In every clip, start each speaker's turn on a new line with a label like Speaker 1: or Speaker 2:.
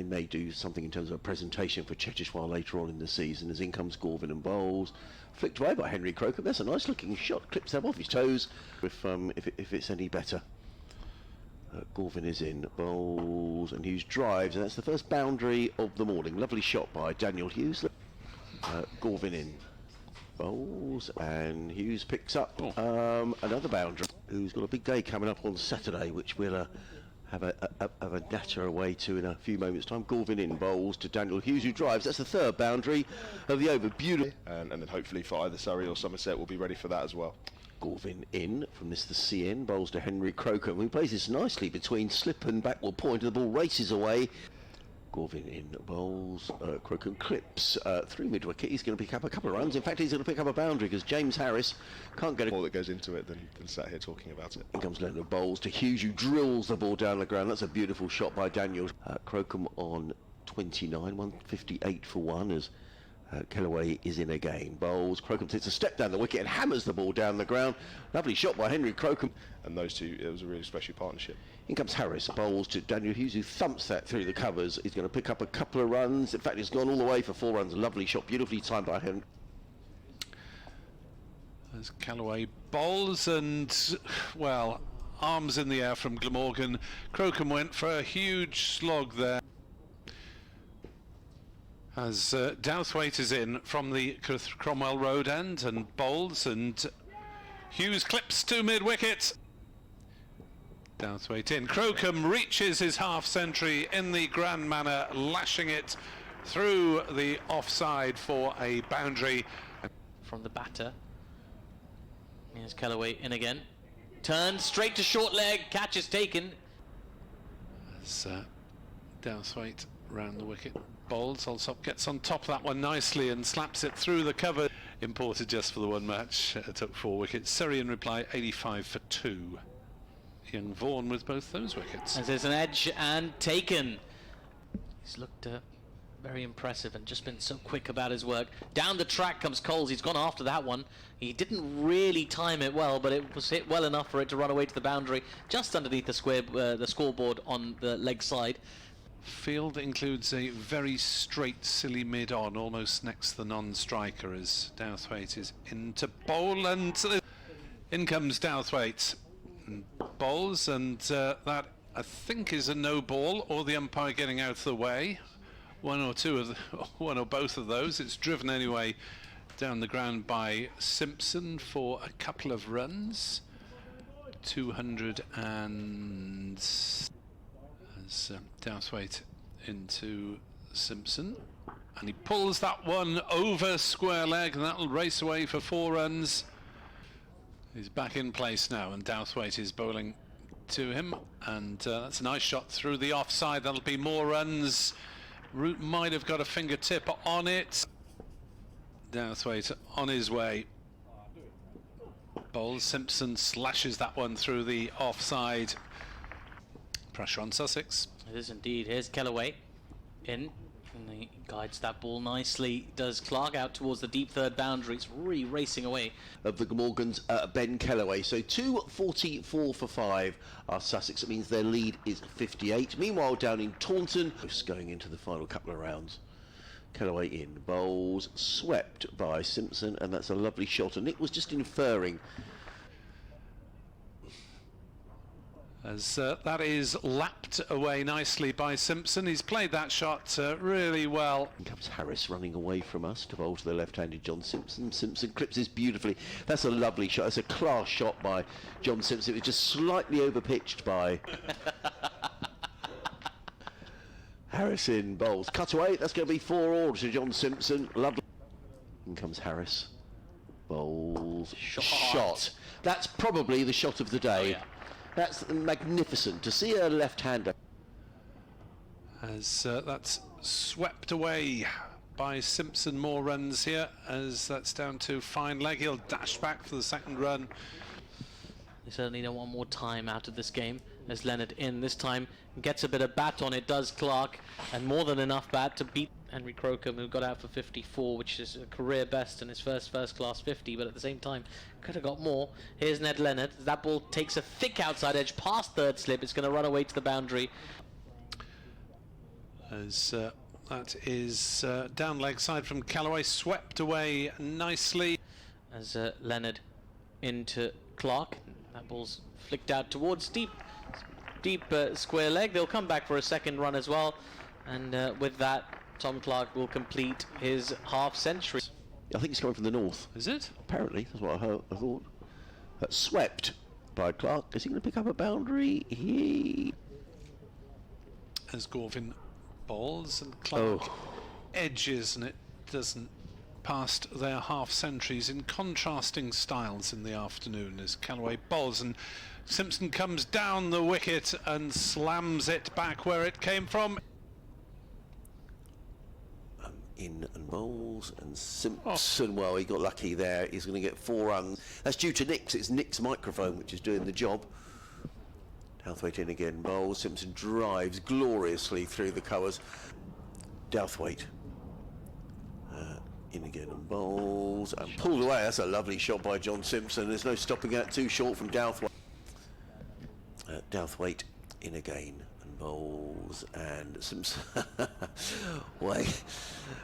Speaker 1: they may do something in terms of a presentation for Chetishwar later on in the season. As in comes Gorvin and bowls, flicked away by Henry Crocombe. That's a nice looking shot, clips them off his toes. If it's any better. Gorvin is in, bowls, and Hughes drives, and that's the first boundary of the morning. Lovely shot by Daniel Hughes. Gorvin in, bowls, and Hughes picks up another boundary. Who's got a big day coming up on Saturday, which we'll have a natter away to in a few moments' time. Gorvin in, bowls to Daniel Hughes, who drives. That's the third boundary of the over. Beautiful.
Speaker 2: And then hopefully for either Surrey or Somerset we'll be ready for that as well.
Speaker 1: Gorvin in from this the CN, bowls to Henry Crocombe, who plays this nicely between slip and backward point, and the ball races away. Gorvin in, bowls, Crocombe clips through mid-wicket. He's going to pick up a couple of runs. In fact, he's going to pick up a boundary because James Harris can't get
Speaker 2: more that goes into it than sat here talking about it.
Speaker 1: In comes Leonard, bowls to Hughes, who drills the ball down the ground. That's a beautiful shot by Daniel. Crocombe on 29, 158 for one as Kellaway is in again. Bowls, Crocombe takes a step down the wicket and hammers the ball down the ground. Lovely shot by Henry Crocombe.
Speaker 2: And those two, it was a really special partnership.
Speaker 1: In comes Harris, bowls to Daniel Hughes, who thumps that through the covers. He's going to pick up a couple of runs. In fact, he's gone all the way for 4 runs. Lovely shot, beautifully timed by him.
Speaker 3: As Callaway bowls and, well, arms in the air from Glamorgan. Crocombe went for a huge slog there. As Douthwaite is in from the Cromwell Road end and bowls, and Hughes clips to mid-wicket. Douthwaite in. Crocombe reaches his half-century in the grand manner, lashing it through the offside for a boundary.
Speaker 4: From the batter. Here's Kellaway in again. Turn straight to short leg, catch is taken.
Speaker 3: As Douthwaite round the wicket. Bowls, Alsop gets on top of that one nicely and slaps it through the cover. Imported just for the one match, took 4 wickets. Surrey in reply, 85 for 2. Young Vaughan with both those wickets.
Speaker 4: As there's an edge and taken. He's looked very impressive and just been so quick about his work. Down the track comes Coles. He's gone after that one. He didn't really time it well, but it was hit well enough for it to run away to the boundary, just underneath the scoreboard on the leg side.
Speaker 3: Field includes a very straight, silly mid-on, almost next to the non-striker, as Douthwaite is into bowl, and in comes Douthwaite. And bowls, and that I think is a no ball, or the umpire getting out of the way. One or both of those. It's driven anyway down the ground by Simpson for a couple of runs. 200 and... Douthwaite into Simpson, and he pulls that one over square leg, and that'll race away for 4 runs. He's back in place now, and Douthwaite is bowling to him, and that's a nice shot through the offside. That'll be more runs. Root might have got a fingertip on it. Douthwaite on his way. Bowls, Simpson slashes that one through the offside. Pressure on Sussex.
Speaker 4: It is indeed. Here's Kellaway in, and he guides that ball nicely. Does Clark out towards the deep third boundary. It's really racing away.
Speaker 1: Of the Glamorgans, Ben Kellaway. So 244 for 5 are Sussex. It means their lead is 58. Meanwhile, down in Taunton, just going into the final couple of rounds. Kellaway in, bowls, swept by Simpson, and that's a lovely shot. And Nick was just inferring.
Speaker 3: As that is lapped away nicely by Simpson. He's played that shot really well.
Speaker 1: In comes Harris running away from us to bowl to the left-handed John Simpson. Simpson clips this beautifully. That's a lovely shot. It's a class shot by John Simpson. It was just slightly overpitched by Harris in, bowls. Cut away. That's going to be 4-all to John Simpson. Lovely. In comes Harris. Bowls. Shot. That's probably the shot of the day.
Speaker 4: Oh, yeah.
Speaker 1: That's magnificent to see a left-hander.
Speaker 3: As that's swept away by Simpson. More runs here, as that's down to fine leg. He'll dash back for the second run.
Speaker 4: They certainly don't want more time out of this game. As Leonard in this time gets a bit of bat on it, does Clark, and more than enough bat to beat Henry Crocombe, who got out for 54, which is a career best in his first class 50, but at the same time could have got more. Here's Ned Leonard. That ball takes a thick outside edge past third slip. It's going to run away to the boundary.
Speaker 3: as that is down leg side from Callaway, swept away nicely.
Speaker 4: As Leonard into Clark. That ball's flicked out towards deep square leg. They'll come back for a second run as well. And with that, Tom Clark will complete his half century.
Speaker 1: I think it's coming from the north.
Speaker 3: Is it?
Speaker 1: Apparently, that's what I thought. Swept by Clark. Is he going to pick up a boundary?
Speaker 3: As Gorvin bowls and Clark edges, and it doesn't past their half centuries in contrasting styles in the afternoon as Callaway bowls, and Simpson comes down the wicket and slams it back where it came from.
Speaker 1: In and bowls, and Simpson, well, he got lucky there. He's going to get 4 runs. That's due to Nick's. It's Nick's microphone which is doing the job. Douthwaite in again, bowls. Simpson drives gloriously through the covers. Douthwaite in again and bowls, and pulled away. That's a lovely shot by John Simpson. There's no stopping out, too short from Douthwaite. Douthwaite in again and bowls, and Simpson. Well,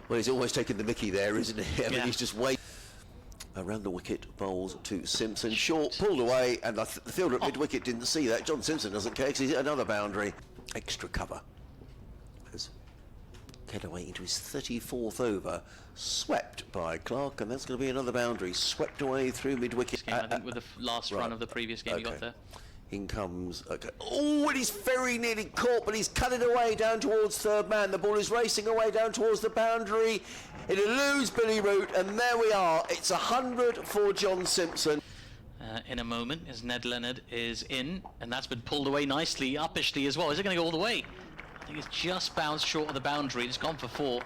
Speaker 1: he's almost taken the mickey there, isn't he? I mean, he's just waiting. Around the wicket, bowls to Simpson. Short, pulled away, and the fielder at mid-wicket didn't see that. John Simpson doesn't care because he's hit another boundary. Extra cover. As Callaway into his 34th over, swept by Clark, and that's going to be another boundary. Swept away through mid-wicket.
Speaker 4: I think with the last run of the previous game he got there.
Speaker 1: In comes, oh, and he's very nearly caught, but he's cut it away down towards third man. The ball is racing away down towards the boundary. It eludes Billy Root, and there we are. It's 100 for John Simpson.
Speaker 4: In a moment, as Ned Leonard is in, and that's been pulled away nicely, uppishly as well. Is it going to go all the way? I think it's just bounced short of the boundary. It's gone for 4.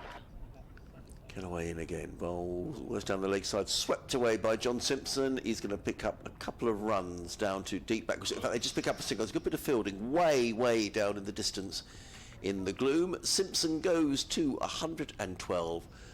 Speaker 1: Callaway in again, bowls, almost down the leg side, swept away by John Simpson. He's going to pick up a couple of runs down to deep back. In fact, they just pick up a single. There's a good bit of fielding way down in the distance in the gloom. Simpson goes to 112